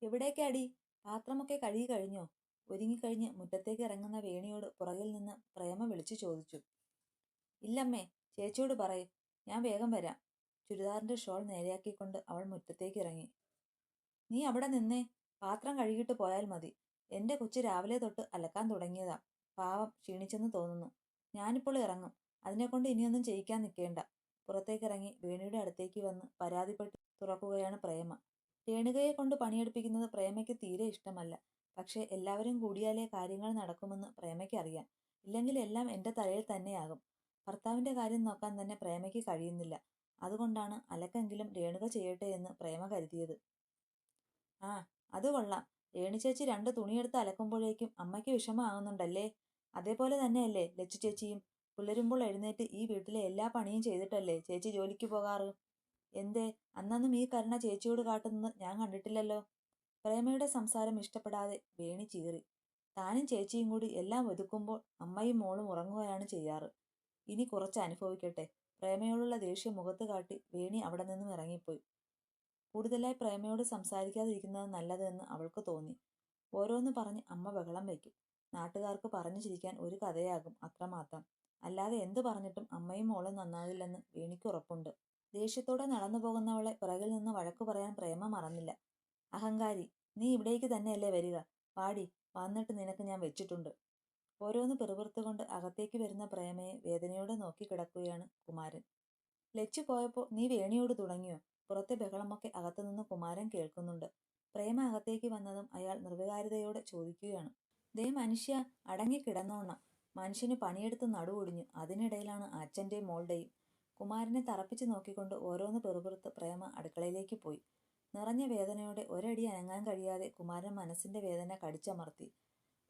എവിടേക്കാടി? പാത്രമൊക്കെ കഴുകി കഴിഞ്ഞോ? ഒരുങ്ങിക്കഴിഞ്ഞ് മുറ്റത്തേക്ക് ഇറങ്ങുന്ന വേണിയോട് പുറകിൽ നിന്ന് പ്രേമ വിളിച്ചു ചോദിച്ചു. ഇല്ലമ്മേ, ചേച്ചിയോട് പറയ്, ഞാൻ വേഗം വരാം. ചുരിദാറിന്റെ ഷോൾ നേരെയാക്കിക്കൊണ്ട് അവൾ മുറ്റത്തേക്ക് ഇറങ്ങി. നീ അവിടെ നിന്നേ, പാത്രം കഴുകിയിട്ട് പോയാൽ മതി. എന്റെ കൊച്ചു രാവിലെ തൊട്ട് അലക്കാൻ തുടങ്ങിയതാ. പാവം ക്ഷീണിച്ചെന്ന് തോന്നുന്നു. ഞാനിപ്പോൾ ഇറങ്ങും. അതിനെക്കൊണ്ട് ഇനിയൊന്നും ചെയ്യിക്കാൻ നിൽക്കേണ്ട. പുറത്തേക്കിറങ്ങി വേണിയുടെ അടുത്തേക്ക് വന്ന് പരാതിപ്പെട്ട് തുറക്കുകയാണ് പ്രേമ. രേണുകയെ കൊണ്ട് പണിയെടുപ്പിക്കുന്നത് പ്രേമയ്ക്ക് തീരെ ഇഷ്ടമല്ല. പക്ഷേ എല്ലാവരും കൂടിയാലേ കാര്യങ്ങൾ നടക്കുമെന്ന് പ്രേമയ്ക്ക് അറിയാം. ഇല്ലെങ്കിൽ എല്ലാം എന്റെ തലയിൽ തന്നെയാകും. ഭർത്താവിന്റെ കാര്യം നോക്കാൻ തന്നെ പ്രേമയ്ക്ക് കഴിയുന്നില്ല. അതുകൊണ്ടാണ് അലക്കെങ്കിലും രേണുക ചെയ്യട്ടെ എന്ന് പ്രേമ കരുതിയത്. ആ, അത് കൊള്ളാം. രേണു ചേച്ചി 2 തുണിയെടുത്ത് അലക്കുമ്പോഴേക്കും അമ്മയ്ക്ക് വിഷമമാകുന്നുണ്ടല്ലേ? അതേപോലെ തന്നെയല്ലേ ലച്ചു ചേച്ചിയും? പുലരുമ്പോൾ എഴുന്നേറ്റ് ഈ വീട്ടിലെ എല്ലാ പണിയും ചെയ്തിട്ടല്ലേ ചേച്ചി ജോലിക്ക് പോകാറ്? എന്തേ, അന്നൊന്നും ഈ കരുണ ചേച്ചിയോട് കാട്ടുന്നത് ഞാൻ കണ്ടിട്ടില്ലല്ലോ. പ്രേമയുടെ സംസാരം ഇഷ്ടപ്പെടാതെ വേണി ചീറി. താനും ചേച്ചിയും കൂടി എല്ലാം ഒതുക്കുമ്പോൾ അമ്മയും മോളും ഉറങ്ങുകയാണ് ചെയ്യാറ്. ഇനി കുറച്ച് അനുഭവിക്കട്ടെ. പ്രേമയോടുള്ള ദേഷ്യം മുഖത്ത് കാട്ടി വേണി അവിടെ നിന്നും ഇറങ്ങിപ്പോയി. കൂടുതലായി പ്രേമയോട് സംസാരിക്കാതിരിക്കുന്നത് നല്ലത് എന്ന് അവൾക്ക് തോന്നി. ഓരോന്ന് പറഞ്ഞ് അമ്മ ബഹളം വയ്ക്കും. നാട്ടുകാർക്ക് പറഞ്ഞു ചിരിക്കാൻ ഒരു കഥയാകും അത്രമാത്രം. അല്ലാതെ എന്തു പറഞ്ഞിട്ടും അമ്മയും മോളും നന്നാകില്ലെന്ന് വേണിക്ക് ഉറപ്പുണ്ട്. ദേഷ്യത്തോടെ നടന്നു പോകുന്നവളെ പിറകിൽ നിന്ന് വഴക്കു പറയാൻ പ്രേമ മറന്നില്ല. അഹങ്കാരി, നീ ഇവിടേക്ക് തന്നെയല്ലേ വരിക? പാടി, വന്നിട്ട് നിനക്ക് ഞാൻ വെച്ചിട്ടുണ്ട്. ഓരോന്ന് പിറുപിറുത്തുകൊണ്ട് അകത്തേക്ക് വരുന്ന പ്രേമയെ വേദനയോടെ നോക്കി കിടക്കുകയാണ് കുമാരൻ. ലച്ചു പോയപ്പോൾ നീ വേണിയോട് തുടങ്ങിയോ? പുറത്തെ ബഹളമൊക്കെ അകത്തുനിന്ന് കുമാരൻ കേൾക്കുന്നുണ്ട്. പ്രേമ അകത്തേക്ക് വന്നതും അയാൾ നിർവികാരതയോടെ ചോദിക്കുകയാണ്. ദേ മനുഷ്യ, അടങ്ങിക്കിടന്നോണം. മനുഷ്യന് പണിയെടുത്ത് നടുവൊടിഞ്ഞു. അതിനിടയിലാണ് അച്ഛൻ്റെയും മോളുടെയും. കുമാരനെ തറപ്പിച്ച് നോക്കിക്കൊണ്ട് ഓരോന്ന് പെറുപിറുത്ത് പ്രേമ അടുക്കളയിലേക്ക് പോയി. നിറഞ്ഞ വേദനയോടെ ഒരടി അനങ്ങാൻ കഴിയാതെ കുമാരൻ മനസ്സിന്റെ വേദന കടിച്ചമർത്തി.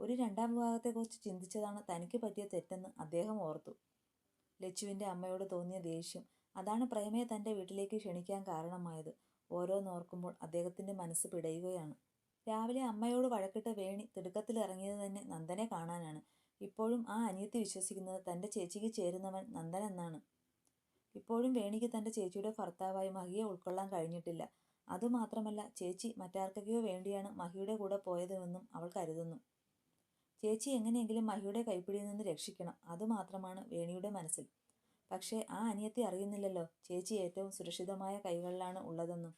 ഒരു 2ാം വിവാഹത്തെക്കുറിച്ച് ചിന്തിച്ചതാണ് തനിക്ക് പറ്റിയ തെറ്റെന്ന് അദ്ദേഹം ഓർത്തു. ലച്ചുവിന്റെ അമ്മയോട് തോന്നിയ ദേഷ്യം, അതാണ് പ്രേമയെ തന്റെ വീട്ടിലേക്ക് ക്ഷണിക്കാൻ കാരണമായത്. ഓരോന്നോർക്കുമ്പോൾ അദ്ദേഹത്തിന്റെ മനസ്സ് പിടയുകയാണ്. രാവിലെ അമ്മയോട് വഴക്കിട്ട് വേണി തിടുക്കത്തിൽ ഇറങ്ങിയത് തന്നെ നന്ദനെ കാണാനാണ്. ഇപ്പോഴും ആ അനിയത്തി വിശ്വസിക്കുന്നത് തന്റെ ചേച്ചിക്ക് ചേരുന്നവൻ നന്ദൻ എന്നാണ്. ഇപ്പോഴും വേണിക്ക് തന്റെ ചേച്ചിയുടെ ഭർത്താവായി മഹിയെ ഉൾക്കൊള്ളാൻ കഴിഞ്ഞിട്ടില്ല. അതുമാത്രമല്ല, ചേച്ചി മറ്റാർക്കൊക്കെയോ വേണ്ടിയാണ് മഹിയുടെ കൂടെ പോയതെന്നും അവൾ കരുതുന്നു. ചേച്ചി എങ്ങനെയെങ്കിലും മഹിയുടെ കൈപ്പിടിയിൽ നിന്ന് രക്ഷിക്കണം, അതുമാത്രമാണ് വേണിയുടെ മനസ്സിൽ. പക്ഷേ ആ അനിയത്തി അറിയുന്നില്ലല്ലോ ചേച്ചി ഏറ്റവും സുരക്ഷിതമായ കൈകളിലാണ് ഉള്ളതെന്നും.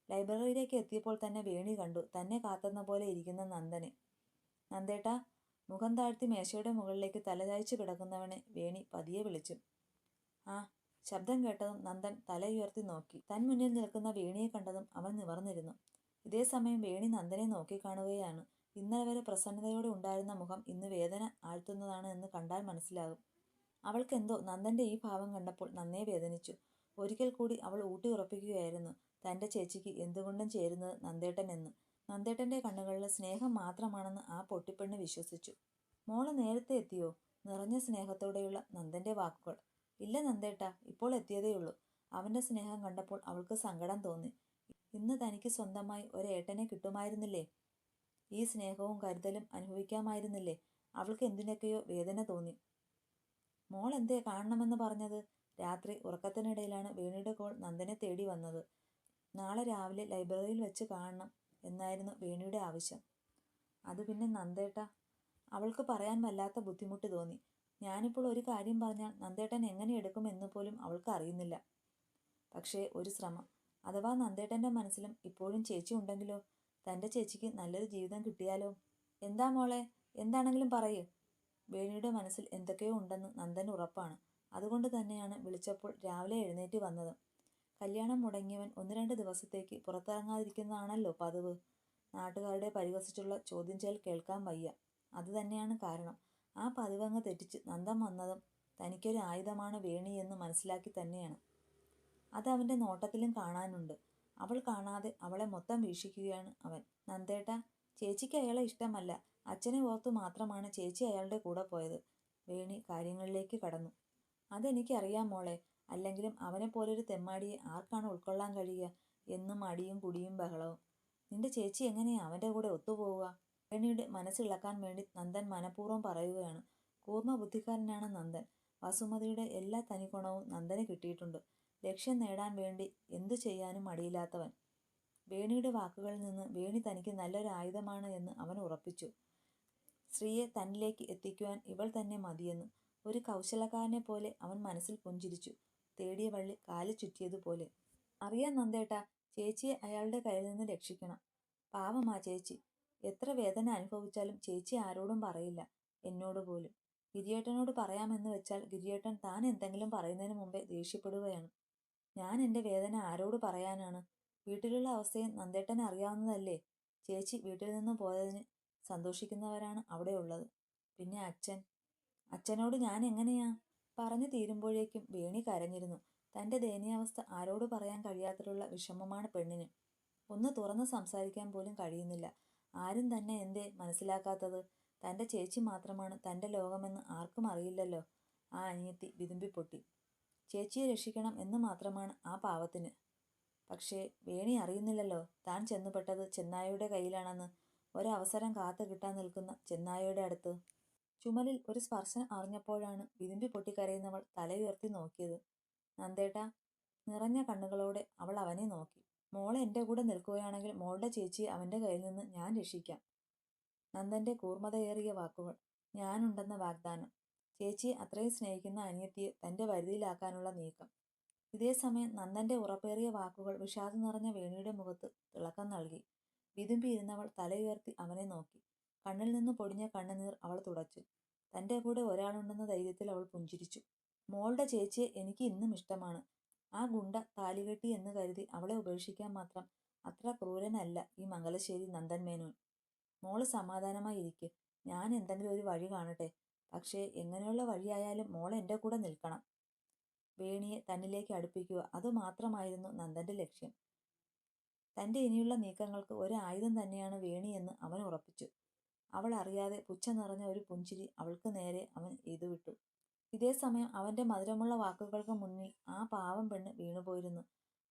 ലൈബ്രറിയിലേക്ക് എത്തിയപ്പോൾ തന്നെ വേണി കണ്ടു തന്നെ കാത്തുന്ന പോലെ ഇരിക്കുന്ന നന്ദനെ. നന്ദേട്ടാ, മുഖം താഴ്ത്തി മേശയുടെ മുകളിലേക്ക് തലചായ്ച്ചു കിടക്കുന്നവനെ വേണി പതിയെ വിളിച്ചു. ആ, ശബ്ദം കേട്ടതും നന്ദൻ തലയുയർത്തി നോക്കി. തൻ മുന്നിൽ നിൽക്കുന്ന വേണിയെ കണ്ടതും അവൻ നിവർന്നിരുന്നു. ഇതേ സമയം വേണി നന്ദനെ നോക്കിക്കാണുകയാണ്. ഇന്നലെ വരെ പ്രസന്നതയോടെ ഉണ്ടായിരുന്ന മുഖം ഇന്ന് വേദന ആഴ്ത്തുന്നതാണ് എന്ന് കണ്ടാൽ മനസ്സിലാകും. അവൾക്കെന്തോ നന്ദന്റെ ഈ ഭാവം കണ്ടപ്പോൾ നന്നേ വേദനിച്ചു. ഒരിക്കൽ കൂടി അവൾ ഊട്ടി ഉറപ്പിക്കുകയായിരുന്നു തന്റെ ചേച്ചിക്ക് എന്തുകൊണ്ടും ചേരുന്നത് നന്ദേട്ടൻ എന്ന്. നന്ദേട്ടന്റെ കണ്ണുകളിൽ സ്നേഹം മാത്രമാണെന്ന് ആ പൊട്ടിപ്പെണ്ണ് വിശ്വസിച്ചു. മോള് നേരത്തെ എത്തിയോ? നിറഞ്ഞ സ്നേഹത്തോടെയുള്ള നന്ദന്റെ വാക്കുകൾ. ഇല്ല നന്ദേട്ടാ, ഇപ്പോൾ എത്തിയതേയുള്ളൂ. അവന്റെ സ്നേഹം കണ്ടപ്പോൾ അവൾക്ക് സങ്കടം തോന്നി. ഇന്ന് തനിക്ക് സ്വന്തമായി ഒരേട്ടനെ കിട്ടുമായിരുന്നില്ലേ? ഈ സ്നേഹവും കരുതലും അനുഭവിക്കാമായിരുന്നില്ലേ? അവൾക്ക് എന്തിനൊക്കെയോ വേദന തോന്നി. മോൾ എന്തേ കാണണമെന്ന് പറഞ്ഞത്? രാത്രി ഉറക്കത്തിനിടയിലാണ് വേണിയുടെ കോൾ നന്ദനെ തേടി വന്നത്. നാളെ രാവിലെ ലൈബ്രറിയിൽ വെച്ച് കാണണം എന്നായിരുന്നു വേണിയുടെ ആവശ്യം. അത് പിന്നെ നന്ദേട്ടാ, അവൾക്ക് പറയാൻ വല്ലാത്ത ബുദ്ധിമുട്ട് തോന്നി. ഞാനിപ്പോൾ ഒരു കാര്യം പറഞ്ഞാൽ നന്ദേട്ടൻ എങ്ങനെ എടുക്കും എന്ന് പോലും അവൾക്ക് അറിയുന്നില്ല. പക്ഷേ ഒരു ശ്രമം. അഥവാ നന്ദേട്ടന്റെ മനസ്സിലും ഇപ്പോഴും ചേച്ചി ഉണ്ടെങ്കിലോ? തന്റെ ചേച്ചിക്ക് നല്ലൊരു ജീവിതം കിട്ടിയാലോ? എന്താ മോളെ, എന്താണെങ്കിലും പറയൂ. വേണിയുടെ മനസ്സിൽ എന്തൊക്കെയോ ഉണ്ടെന്ന് നന്ദൻ ഉറപ്പാണ്. അതുകൊണ്ട് തന്നെയാണ് വിളിച്ചപ്പോൾ രാവിലെ എഴുന്നേറ്റ് വന്നത്. കല്യാണം മുടങ്ങിയവൻ 1-2 ദിവസത്തേക്ക് പുറത്തിറങ്ങാതിരിക്കുന്നതാണല്ലോ പതിവ്. നാട്ടുകാരുടെ പരിഹസിച്ചുള്ള ചോദ്യം ചെയ്യൽ കേൾക്കാൻ വയ്യ. അത് തന്നെയാണ് കാരണം. ആ പതിവങ്ങ് തെറ്റിച്ച് നന്ദൻ വന്നതും തനിക്കൊരു ആയുധമാണ് വേണി എന്ന് മനസ്സിലാക്കി തന്നെയാണ്. അത് അവന്റെ നോട്ടത്തിലും കാണാനുണ്ട്. അവൾ കാണാതെ അവളെ മൊത്തം വീക്ഷിക്കുകയാണ് അവൻ. നന്ദേട്ടാ, ചേച്ചിക്ക് അയാളെ ഇഷ്ടമല്ല. അച്ഛനെ ഓർത്തു മാത്രമാണ് ചേച്ചി അയാളുടെ കൂടെ പോയത്. വേണി കാര്യങ്ങളിലേക്ക് കടന്നു. അതെനിക്കറിയാം മോളെ. അല്ലെങ്കിലും അവനെപ്പോലൊരു തെമ്മാടിയെ ആർക്കാണ് ഉൾക്കൊള്ളാൻ കഴിയുക? എന്നും അടിയും കുടിയും ബഹളവും. നിന്റെ ചേച്ചി എങ്ങനെയാ അവന്റെ കൂടെ ഒത്തുപോവുക? വേണിയുടെ മനസ്സിളക്കാൻ വേണ്ടി നന്ദൻ മനഃപൂർവ്വം പറയുകയാണ്. കൂർമ്മ ബുദ്ധിക്കാരനാണ് നന്ദൻ. വസുമതിയുടെ എല്ലാ തനിഗുണവും നന്ദന് കിട്ടിയിട്ടുണ്ട്. ലക്ഷ്യം നേടാൻ വേണ്ടി എന്തു ചെയ്യാനും മടിയില്ലാത്തവൻ. വേണിയുടെ വാക്കുകളിൽ നിന്ന് വേണി തനിക്ക് നല്ലൊരു ആയുധമാണ് എന്ന് അവൻ ഉറപ്പിച്ചു. സ്ത്രീയെ തന്നിലേക്ക് എത്തിക്കുവാൻ ഇവൾ തന്നെ മതിയെന്ന് ഒരു കൗശലക്കാരനെ പോലെ അവൻ മനസ്സിൽ പുഞ്ചിരിച്ചു. തേടിയ വള്ളി കാലിൽ ചുറ്റിയതുപോലെ. അറിയാം നന്ദേട്ടാ, ചേച്ചിയെ അയാളുടെ കയ്യിൽ നിന്ന് രക്ഷിക്കണം. പാവമാ ചേച്ചി. എത്ര വേദന അനുഭവിച്ചാലും ചേച്ചി ആരോടും പറയില്ല, എന്നോട് പോലും. ഗിരിയേട്ടനോട് പറയാമെന്ന് വെച്ചാൽ ഗിരിയേട്ടൻ താൻ എന്തെങ്കിലും പറയുന്നതിന് മുമ്പേ ദേഷ്യപ്പെടുകയാണ്. ഞാൻ എൻ്റെ വേദന ആരോട് പറയാനാണ്? വീട്ടിലുള്ള അവസ്ഥയും നന്ദേട്ടനെ അറിയാവുന്നതല്ലേ? ചേച്ചി വീട്ടിൽ നിന്ന് പോയതിന് സന്തോഷിക്കുന്നവരാണ് അവിടെ ഉള്ളത്. പിന്നെ അച്ഛനോട് ഞാൻ എങ്ങനെയാ? പറഞ്ഞു തീരുമ്പോഴേക്കും വേണി കരഞ്ഞിരുന്നു. തൻ്റെ ദയനീയാവസ്ഥ ആരോട് പറയാൻ കഴിയാത്തതിലുള്ള വിഷമമാണ് പെണ്ണിന്. ഒന്ന് തുറന്ന് സംസാരിക്കാൻ പോലും കഴിയുന്നില്ല. ആരും തന്നെ എന്തേ മനസ്സിലാക്കാത്തത്? തൻ്റെ ചേച്ചി മാത്രമാണ് തൻ്റെ ലോകമെന്ന് ആർക്കും അറിയില്ലല്ലോ. ആ അനിയത്തി വിതുമ്പിപ്പൊട്ടി. ചേച്ചിയെ രക്ഷിക്കണം എന്ന് മാത്രമാണ് ആ പാവത്തിന്. പക്ഷേ വേണി അറിയുന്നില്ലല്ലോ താൻ ചെന്നുപെട്ടത് ചെന്നായയുടെ കയ്യിലാണെന്ന്. ഒരവസരം കാത്തു കിട്ടാൻ നിൽക്കുന്ന ചെന്നായയുടെ അടുത്ത്. ചുമലിൽ ഒരു സ്പർശനം അറിഞ്ഞപ്പോഴാണ് വിതുമ്പി പൊട്ടിക്കരയുന്നവൾ തലയുയർത്തി നോക്കിയത്. നന്ദേട്ടാ. നിറഞ്ഞ കണ്ണുകളോടെ അവൾ അവനെ നോക്കി. മോളെ എൻ്റെ കൂടെ നിൽക്കുകയാണെങ്കിൽ മോളുടെ ചേച്ചിയെ അവൻ്റെ കയ്യിൽ നിന്ന് ഞാൻ രക്ഷിക്കാം. നന്ദൻ്റെ കൂർമ്മതയേറിയ വാക്കുകൾ. ഞാനുണ്ടെന്ന വാഗ്ദാനം. ചേച്ചിയെ അത്രയും സ്നേഹിക്കുന്ന അനിയത്തിയെ തൻ്റെ വരുതിയിലാക്കാനുള്ള നീക്കം. ഇതേസമയം നന്ദൻ്റെ ഉറപ്പേറിയ വാക്കുകൾ വിഷാദം നിറഞ്ഞ വേണിയുടെ മുഖത്ത് തിളക്കം നൽകി. വിതുമ്പിയിരുന്നവൾ തലയുയർത്തി അവനെ നോക്കി. കണ്ണിൽ നിന്ന് പൊടിഞ്ഞ കണ്ണുനീർ അവൾ തുടച്ചു. തൻ്റെ കൂടെ ഒരാളുണ്ടെന്ന ധൈര്യത്തിൽ അവൾ പുഞ്ചിരിച്ചു. മോളുടെ ചേച്ചിയെ എനിക്ക് ഇന്നും ഇഷ്ടമാണ്. ആ ഗുണ്ട താലികെട്ടി എന്ന് കരുതി അവളെ ഉപേക്ഷിക്കാൻ മാത്രം അത്ര ക്രൂരനല്ല ഈ മംഗലശ്ശേരി നന്ദൻ മേനോൻ. മോള് സമാധാനമായി ഇരിക്ക്. ഞാൻ എന്തെങ്കിലും ഒരു വഴി കാണട്ടെ. പക്ഷേ എങ്ങനെയുള്ള വഴിയായാലും മോൾ എൻ്റെ കൂടെ നിൽക്കണം. വേണിയെ തന്നിലേക്ക് അടുപ്പിക്കുക, അതുമാത്രമായിരുന്നു നന്ദൻ്റെ ലക്ഷ്യം. തൻ്റെ ഇനിയുള്ള നീക്കങ്ങൾക്ക് ഒരു ആയുധം തന്നെയാണ് വേണിയെന്ന് അവൻ ഉറപ്പിച്ചു. അവൾ അറിയാതെ പുച്ഛം നിറഞ്ഞ ഒരു പുഞ്ചിരി അവൾക്ക് നേരെ അവൻ എയ്തുവിട്ടു. ഇതേസമയം അവൻ്റെ മധുരമുള്ള വാക്കുകൾക്ക് മുന്നിൽ ആ പാവം പെണ്ണ് വീണുപോയിരുന്നു.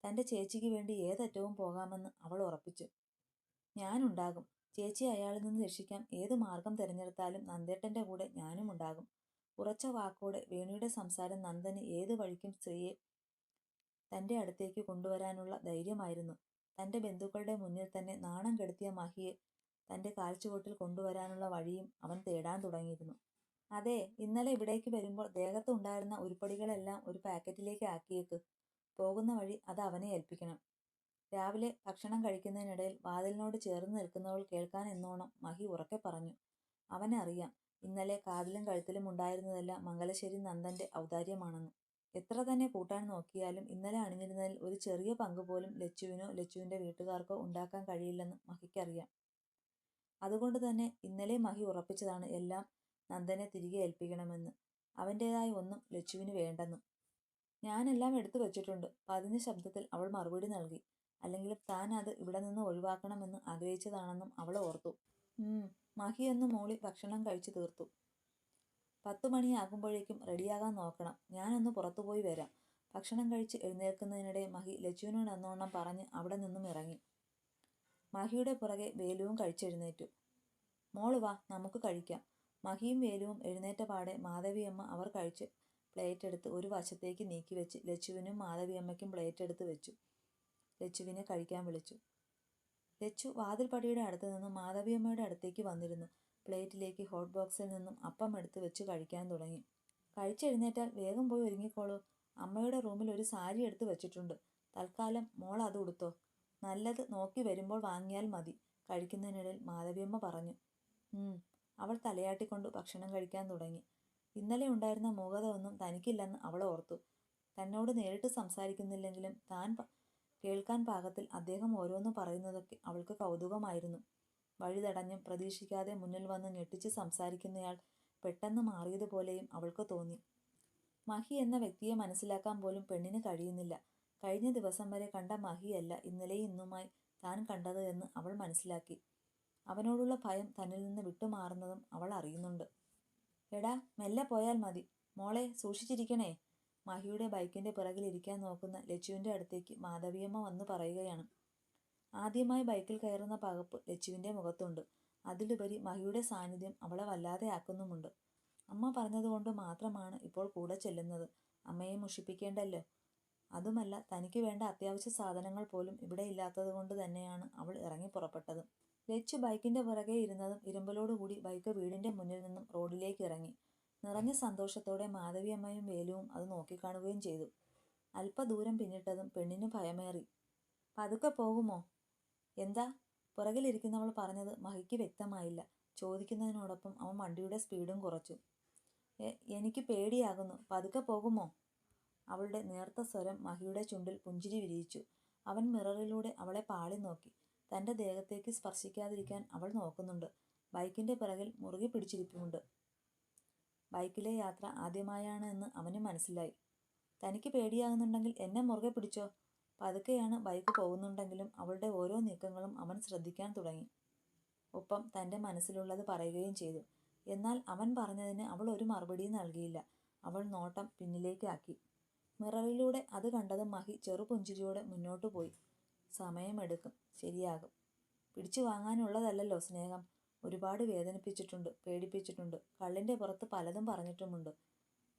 തൻ്റെ ചേച്ചിക്ക് വേണ്ടി ഏതറ്റവും പോകാമെന്ന് അവൾ ഉറപ്പിച്ചു. ഞാനുണ്ടാകും. ചേച്ചിയെ അയാളിൽ നിന്ന് രക്ഷിക്കാൻ ഏത് മാർഗം തിരഞ്ഞെടുത്താലും നന്ദേട്ടൻ്റെ കൂടെ ഞാനും ഉണ്ടാകും. ഉറച്ച വാക്കോടെ വേണിയുടെ സംസാരം നന്ദന് ഏത് വഴിക്കും സ്ത്രീയെ തൻ്റെ അടുത്തേക്ക് കൊണ്ടുവരാനുള്ള ധൈര്യമായിരുന്നു. തൻ്റെ ബന്ധുക്കളുടെ മുന്നിൽ തന്നെ നാണം കെടുത്തിയ മഹിയെ തൻ്റെ കാൽച്ചുവട്ടിൽ കൊണ്ടുവരാനുള്ള വഴിയും അവൻ തേടാൻ തുടങ്ങിയിരുന്നു. അതെ, ഇന്നലെ ഇവിടേക്ക് വരുമ്പോൾ ദേഹത്തുണ്ടായിരുന്ന ഉരുപ്പടികളെല്ലാം ഒരു പാക്കറ്റിലേക്ക് ആക്കിയേക്ക്. പോകുന്ന വഴി അത് അവനെ ഏൽപ്പിക്കണം. രാവിലെ ഭക്ഷണം കഴിക്കുന്നതിനിടയിൽ വാതിലിനോട് ചേർന്ന് നിൽക്കുന്നവൾ കേൾക്കാൻ എന്നോണം മഹി ഉറക്കെ പറഞ്ഞു. അവനറിയാം ഇന്നലെ കാതിലും കഴുത്തിലും ഉണ്ടായിരുന്നതെല്ലാം മംഗലശ്ശേരി നന്ദൻ്റെ ഔദാര്യമാണെന്ന്. എത്ര തന്നെ കൂട്ടാൻ നോക്കിയാലും ഇന്നലെ അണിഞ്ഞിരുന്നതിൽ ഒരു ചെറിയ പങ്ക് പോലും ലച്ചുവിനോ ലച്ചുവിൻ്റെ വീട്ടുകാർക്കോ ഉണ്ടാക്കാൻ കഴിയില്ലെന്ന് മഹിക്കറിയാം. അതുകൊണ്ട് തന്നെ ഇന്നലെ മഹി ഉറപ്പിച്ചതാണ് എല്ലാം നന്ദനെ തിരികെ ഏൽപ്പിക്കണമെന്ന്. അവൻ്റേതായ ഒന്നും ലച്ചുവിന് വേണ്ടെന്നും. ഞാനെല്ലാം എടുത്തു വച്ചിട്ടുണ്ട്, പതിഞ്ഞ ശബ്ദത്തിൽ അവൾ മറുപടി നൽകി. അല്ലെങ്കിലും താൻ അത് ഇവിടെ നിന്ന് ഒഴിവാക്കണമെന്ന് ആഗ്രഹിച്ചതാണെന്നും അവൾ ഓർത്തു. മഹിയൊന്ന് മൂളി ഭക്ഷണം കഴിച്ചു തീർത്തു. 10 മണിയാകുമ്പോഴേക്കും റെഡിയാകാൻ നോക്കണം. ഞാനൊന്ന് പുറത്തുപോയി വരാം. ഭക്ഷണം കഴിച്ച് എഴുന്നേൽക്കുന്നതിനിടെ മഹി ലച്ചുവിനോട് എന്നോണം പറഞ്ഞ് അവിടെ നിന്നും ഇറങ്ങി. മഹിയുടെ പുറകെ വേലുവും കഴിച്ചെഴുന്നേറ്റു. മോള് വാ, നമുക്ക് കഴിക്കാം. മഹിയും വേലുവും എഴുന്നേറ്റ പാടെ മാധവിയമ്മ അവർ കഴിച്ച് പ്ലേറ്റ് എടുത്ത് ഒരു വശത്തേക്ക് നീക്കിവെച്ച് ലച്ചുവിനും മാധവിയമ്മയ്ക്കും പ്ലേറ്റ് എടുത്ത് വെച്ചു. ലച്ചുവിനെ കഴിക്കാൻ വിളിച്ചു. ലച്ചു വാതിൽപ്പടിയുടെ അടുത്ത് നിന്നും മാധവിയമ്മയുടെ അടുത്തേക്ക് വന്നിരുന്നു. പ്ലേറ്റിലേക്ക് ഹോട്ട് ബോക്സിൽ നിന്നും അപ്പം എടുത്ത് വെച്ച് കഴിക്കാൻ തുടങ്ങി. കഴിച്ചെഴുന്നേറ്റാൽ വേഗം പോയി ഒരുങ്ങിക്കോളൂ. അമ്മയുടെ റൂമിൽ ഒരു സാരി എടുത്ത് വെച്ചിട്ടുണ്ട്. തൽക്കാലം മോൾ അത് ഉടുത്തോ. നല്ലത് നോക്കി വരുമ്പോൾ വാങ്ങിയാൽ മതി. കഴിക്കുന്നതിനിടയിൽ മാധവിയമ്മ പറഞ്ഞു. അവൾ തലയാട്ടിക്കൊണ്ട് ഭക്ഷണം കഴിക്കാൻ തുടങ്ങി. ഇന്നലെ ഉണ്ടായിരുന്ന മൂകത ഒന്നും തനിക്കില്ലെന്ന് അവൾ ഓർത്തു. തന്നോട് നേരിട്ട് സംസാരിക്കുന്നില്ലെങ്കിലും താൻ കേൾക്കാൻ പാകത്തിൽ അദ്ദേഹം ഓരോന്ന് പറയുന്നതൊക്കെ അവൾക്ക് കൗതുകമായിരുന്നു. വഴിതടഞ്ഞും പ്രതീക്ഷിക്കാതെ മുന്നിൽ വന്ന് ഞെട്ടിച്ച് സംസാരിക്കുന്നയാൾ പെട്ടെന്ന് മാറിയതുപോലെയും അവൾക്ക് തോന്നി. മഹി എന്ന വ്യക്തിയെ മനസ്സിലാക്കാൻ പോലും പെണ്ണിന് കഴിയുന്നില്ല. കഴിഞ്ഞ ദിവസം വരെ കണ്ട മഹിയല്ല ഇന്നലെയും ഇന്നുമായി താൻ കണ്ടത് എന്ന് അവൾ മനസ്സിലാക്കി. അവനോടുള്ള ഭയം തന്നിൽ നിന്ന് വിട്ടുമാറുന്നതും അവൾ അറിയുന്നുണ്ട്. എടാ, മെല്ലെ പോയാൽ മതി. മോളെ സൂക്ഷിച്ചിരിക്കണേ. മഹിയുടെ ബൈക്കിൻ്റെ പിറകിൽ ഇരിക്കാൻ നോക്കുന്ന ലച്ചുവിൻ്റെ അടുത്തേക്ക് മാധവിയമ്മ വന്ന് പറയുകയാണ്. ആദ്യമായി ബൈക്കിൽ കയറുന്ന പകപ്പ് ലച്ചുവിൻ്റെ മുഖത്തുണ്ട്. അതിലുപരി മഹിയുടെ സാന്നിധ്യം അവളെ വല്ലാതെ ആക്കുന്നുമുണ്ട്. അമ്മ പറഞ്ഞതുകൊണ്ട് മാത്രമാണ് ഇപ്പോൾ കൂടെ ചെല്ലുന്നത്. അമ്മയെ മുഷിപ്പിക്കേണ്ടല്ലോ. അതുമല്ല, തനിക്ക് വേണ്ട അത്യാവശ്യ സാധനങ്ങൾ പോലും ഇവിടെ ഇല്ലാത്തത് കൊണ്ട് തന്നെയാണ് അവൾ ഇറങ്ങി പുറപ്പെട്ടത്. ലച്ചു ബൈക്കിന്റെ പുറകെ ഇരുന്നതും ഇരുമ്പലോടുകൂടി ബൈക്ക് വീടിന്റെ മുന്നിൽ നിന്നും റോഡിലേക്ക് ഇറങ്ങി. നിറഞ്ഞ സന്തോഷത്തോടെ മാധവിയമ്മയും വേലുവും അത് നോക്കിക്കാണുകയും ചെയ്തു. അല്പദൂരം പിന്നിട്ടതും പെണ്ണിന് ഭയമേറി. പതുക്കെ പോകുമോ? എന്താ? പുറകിലിരിക്കുന്നവൾ പറഞ്ഞത് മഹിക്ക് വ്യക്തമായില്ല. ചോദിക്കുന്നതിനോടൊപ്പം അവൻ വണ്ടിയുടെ സ്പീഡും കുറച്ചു. എനിക്ക് പേടിയാകുന്നു, പതുക്കെ പോകുമോ? അവളുടെ നേർത്ത സ്വരം മഹിയുടെ ചുണ്ടിൽ പുഞ്ചിരി വിരിയിച്ചു. അവൻ മിററിലൂടെ അവളെ പാളി നോക്കി. തൻ്റെ ദേഹത്തേക്ക് സ്പർശിക്കാതിരിക്കാൻ അവൾ നോക്കുന്നുണ്ട്. ബൈക്കിന്റെ പിറകിൽ മുറുകെ പിടിച്ചിരിപ്പുണ്ട്. ബൈക്കിലെ യാത്ര ആദ്യമായാണ് എന്ന് അവന് മനസ്സിലായി. തനിക്ക് പേടിയാകുന്നുണ്ടെങ്കിൽ എന്നെ മുറുകെ പിടിച്ചോ. പതുക്കെയാണ് ബൈക്ക് പോകുന്നുണ്ടെങ്കിലും അവളുടെ ഓരോ നീക്കങ്ങളും അവൻ ശ്രദ്ധിക്കാൻ തുടങ്ങി. ഒപ്പം തൻ്റെ മനസ്സിലുള്ളത് പറയുകയും ചെയ്തു. എന്നാൽ അവൻ പറഞ്ഞതിന് അവൾ ഒരു മറുപടിയും നൽകിയില്ല. അവൾ നോട്ടം പിന്നിലേക്കാക്കി. മിററിലൂടെ അത് കണ്ടതും മഹി ചെറുപുഞ്ചിരിയോടെ മുന്നോട്ടു പോയി. സമയമെടുക്കും, ശരിയാകും. പിടിച്ചു വാങ്ങാനുള്ളതല്ലല്ലോ സ്നേഹം. ഒരുപാട് വേദനിപ്പിച്ചിട്ടുണ്ട്, പേടിപ്പിച്ചിട്ടുണ്ട്, കള്ളിൻ്റെ പുറത്ത് പലതും പറഞ്ഞിട്ടുമുണ്ട്.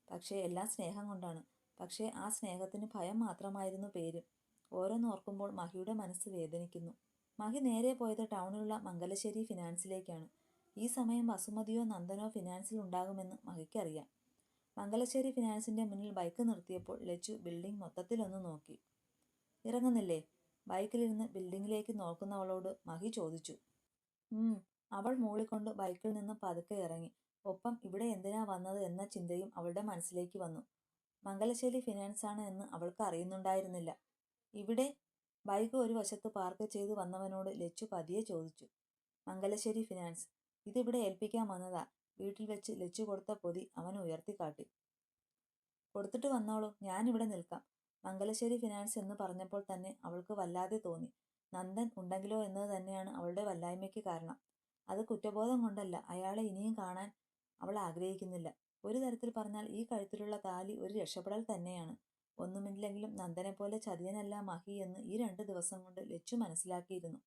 പക്ഷേ എല്ലാം സ്നേഹം കൊണ്ടാണ്. പക്ഷേ ആ സ്നേഹത്തിന് ഭയം മാത്രമായിരുന്നു പേര്. ഓരോന്നോർക്കുമ്പോൾ മഹിയുടെ മനസ്സ് വേദനിക്കുന്നു. മഹി നേരെ പോയത് ടൗണിലുള്ള മംഗലശ്ശേരി ഫിനാൻസിലേക്കാണ്. ഈ സമയം വസുമതിയോ നന്ദനോ ഫിനാൻസിൽ ഉണ്ടാകുമെന്ന് മഹിക്കറിയാം. മംഗലശ്ശേരി ഫിനാൻസിന്റെ മുന്നിൽ ബൈക്ക് നിർത്തിയപ്പോൾ ലച്ചു ബിൽഡിംഗ് മൊത്തത്തിലൊന്ന് നോക്കി. ഇറങ്ങുന്നില്ലേ? ബൈക്കിലിരുന്ന് ബിൽഡിങ്ങിലേക്ക് നോക്കുന്നവളോട് മഹി ചോദിച്ചു. അവൾ മൂളിക്കൊണ്ട് ബൈക്കിൽ നിന്ന് പതുക്കെ ഇറങ്ങി. ഒപ്പം ഇവിടെ എന്തിനാ വന്നത് എന്ന ചിന്തയും അവളുടെ മനസ്സിലേക്ക് വന്നു. മംഗലശ്ശേരി ഫിനാൻസ് ആണ് എന്ന് അവൾക്ക് അറിയുന്നുണ്ടായിരുന്നില്ല. ഇവിടെ? ബൈക്ക് ഒരു വശത്ത് പാർക്ക് ചെയ്തു വന്നവനോട് ലച്ചു പതിയെ ചോദിച്ചു. മംഗലശ്ശേരി ഫിനാൻസ്. ഇതിവിടെ ഏൽപ്പിക്കാൻ വന്നതാ. വീട്ടിൽ വെച്ച് ലച്ചു കൊടുത്ത പൊതി അവൻ ഉയർത്തിക്കാട്ടി. കൊടുത്തിട്ട് വന്നോളൂ, ഞാനിവിടെ നിൽക്കാം. മംഗലശ്ശേരി ഫിനാൻസ് എന്ന് പറഞ്ഞപ്പോൾ തന്നെ അവൾക്ക് വല്ലാതെ തോന്നി. നന്ദൻ ഉണ്ടെങ്കിലോ എന്നത് തന്നെയാണ് അവളുടെ വല്ലായ്മയ്ക്ക് കാരണം. അത് കുറ്റബോധം കൊണ്ടല്ല, അയാളെ ഇനിയും കാണാൻ അവൾ ആഗ്രഹിക്കുന്നില്ല. ഒരു തരത്തിൽ പറഞ്ഞാൽ ഈ കഴുത്തിലുള്ള താലി ഒരു രക്ഷപ്പെടൽ തന്നെയാണ്. ഒന്നുമില്ലെങ്കിലും നന്ദനെപ്പോലെ ചതിയനല്ല മഹി എന്ന് ഈ 2 ദിവസം കൊണ്ട് ലച്ചു മനസ്സിലാക്കിയിരുന്നു.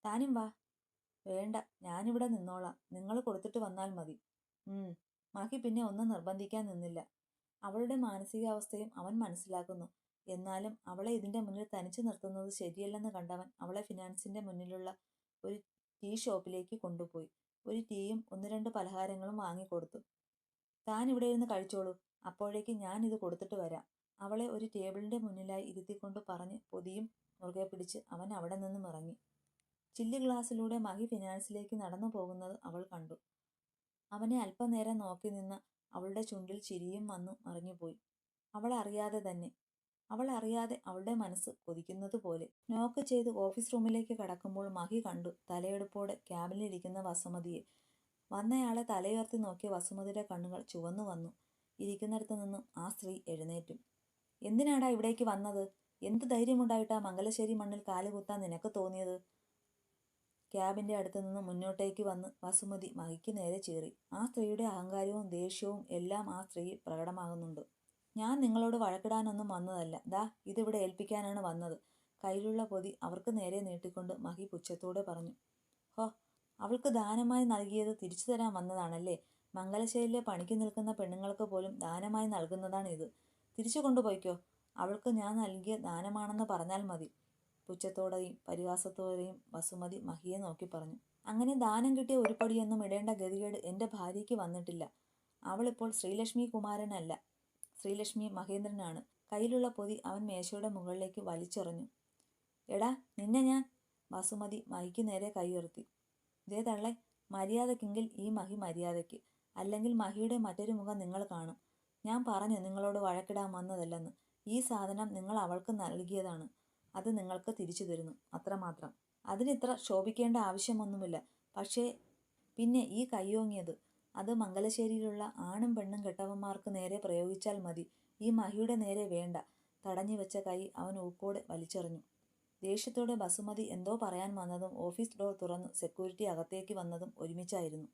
താനും വാ. വേണ്ട, ഞാനിവിടെ നിന്നോളാം. നിങ്ങൾ കൊടുത്തിട്ട് വന്നാൽ മതി. മഹി പിന്നെ ഒന്നും നിർബന്ധിക്കാൻ നിന്നില്ല. അവളുടെ മാനസികാവസ്ഥയും അവൻ മനസ്സിലാക്കുന്നു. എന്നാലും അവളെ ഇതിന്റെ മുന്നിൽ തനിച്ചു നിർത്തുന്നത് ശരിയല്ലെന്ന് കണ്ടവൻ അവളെ ഫിനാൻസിന്റെ മുന്നിലുള്ള ഒരു ടീ ഷോപ്പിലേക്ക് കൊണ്ടുപോയി. ഒരു ടീയും 1-2 പലഹാരങ്ങളും വാങ്ങിക്കൊടുത്തു. താൻ ഇവിടെ ഇരുന്ന് കഴിച്ചോളൂ, അപ്പോഴേക്ക് ഞാൻ ഇത് കൊടുത്തിട്ട് വരാം. അവളെ ഒരു ടേബിളിന്റെ മുന്നിലായി ഇരുത്തിക്കൊണ്ട് പറഞ്ഞ് പൊതിയും മുറുകെ പിടിച്ച് അവൻ അവിടെ നിന്നും ഇറങ്ങി. ചില്ല് ഗ്ലാസ്സിലൂടെ മഹി ഫിനാൻസിലേക്ക് നടന്നു പോകുന്നത് അവൾ കണ്ടു. അവനെ അല്പനേരം നോക്കി നിന്ന് അവളുടെ ചുണ്ടിൽ ചിരിയും വന്നു മറിഞ്ഞുപോയി. അവൾ അറിയാതെ അവളുടെ മനസ്സ് കൊതിക്കുന്നത് പോലെ. നോക്ക് ചെയ്ത് ഓഫീസ് റൂമിലേക്ക് കടക്കുമ്പോൾ മഹി കണ്ടു തലയെടുപ്പോടെ ക്യാബിനിലിരിക്കുന്ന വസുമതിയെ. വന്നയാളെ തലയുയർത്തി നോക്കിയ വസുമതിയുടെ കണ്ണുകൾ ചുവന്നു വന്നു. ഇരിക്കുന്നിടത്ത് നിന്നും ആ സ്ത്രീ എഴുന്നേറ്റു. എന്തിനാടാ ഇവിടേക്ക് വന്നത്? എന്ത് ധൈര്യമുണ്ടായിട്ടാ മംഗലശ്ശേരി മണ്ണിൽ കാലുകുത്താൻ നിനക്ക് തോന്നിയത്? ക്യാബിന്റെ അടുത്ത് നിന്ന് മുന്നോട്ടേക്ക് വന്ന് വസുമതി മഹിക്ക് നേരെ ചീറി. ആ സ്ത്രീയുടെ അഹങ്കാരവും ദേഷ്യവും എല്ലാം ആ സ്ത്രീയിൽ പ്രകടമാകുന്നുണ്ട്. ഞാൻ നിങ്ങളോട് വഴക്കിടാനൊന്നും വന്നതല്ല. ദാ ഇതിവിടെ ഏൽപ്പിക്കാനാണ് വന്നത്. കയ്യിലുള്ള പൊതി അവർക്ക് നേരെ നീട്ടിക്കൊണ്ട് മഹി പുച്ഛത്തോടെ പറഞ്ഞു. ഹോ, അവൾക്ക് ദാനമായി നൽകിയത് തിരിച്ചു തരാൻ വന്നതാണല്ലേ? മംഗലശ്ശേരിയിലെ പണിക്ക് നിൽക്കുന്ന പെണ്ണുങ്ങൾക്ക് പോലും ദാനമായി നൽകുന്നതാണ് ഇത്. തിരിച്ചു കൊണ്ടുപോയിക്കോ. അവൾക്ക് ഞാൻ നൽകിയ ദാനമാണെന്ന് പറഞ്ഞാൽ മതി. പുച്ഛത്തോടെയും പരിഹാസത്തോടെയും വസുമതി മഹിയെ നോക്കി പറഞ്ഞു. അങ്ങനെ ദാനം കിട്ടിയ ഉരുപ്പടിയൊന്നും ഇടേണ്ട ഗതികേട് എൻ്റെ ഭാര്യയ്ക്ക് വന്നിട്ടില്ല. അവളിപ്പോൾ ശ്രീലക്ഷ്മി കുമാരനല്ല, ശ്രീലക്ഷ്മി മഹേന്ദ്രനാണ്. കയ്യിലുള്ള പൊതി അവൻ മേശയുടെ മുകളിലേക്ക് വലിച്ചെറിഞ്ഞു. എടാ നിന്നെ ഞാൻ! വസുമതി മഹിക്ക് നേരെ കൈയുയർത്തി. ദേ തള്ളെ, മര്യാദക്കെങ്കിൽ ഈ മഹി മര്യാദയ്ക്ക്, അല്ലെങ്കിൽ മഹിയുടെ മറ്റൊരു മുഖം നിങ്ങൾ കാണും. ഞാൻ പറഞ്ഞു നിങ്ങളോട് വഴക്കിടാൻ വന്നതല്ലെന്ന്. ഈ സാധനം നിങ്ങൾ അവൾക്ക് നൽകിയതാണ്. അത് നിങ്ങൾക്ക് തിരിച്ചു തരുന്നു, അത്രമാത്രം. അതിനിത്ര ശോഭിക്കേണ്ട ആവശ്യമൊന്നുമില്ല. പക്ഷേ പിന്നെ ഈ കയ്യോങ്ങിയത്, അത് മംഗലശ്ശേരിയിലുള്ള ആണും പെണ്ണും കെട്ടവന്മാർക്ക് നേരെ പ്രയോഗിച്ചാൽ മതി. ഈ മഹിയുടെ നേരെ വേണ്ട. തടഞ്ഞു വെച്ച കൈ അവൻ ഊക്കോടെ വലിച്ചെറിഞ്ഞു. ദേഷ്യത്തോടെ ബസുമതി എന്തോ പറയാൻ വന്നതും ഓഫീസ് ഡോർ തുറന്ന് സെക്യൂരിറ്റി അകത്തേക്ക് വന്നതും ഒരുമിച്ചായിരുന്നു.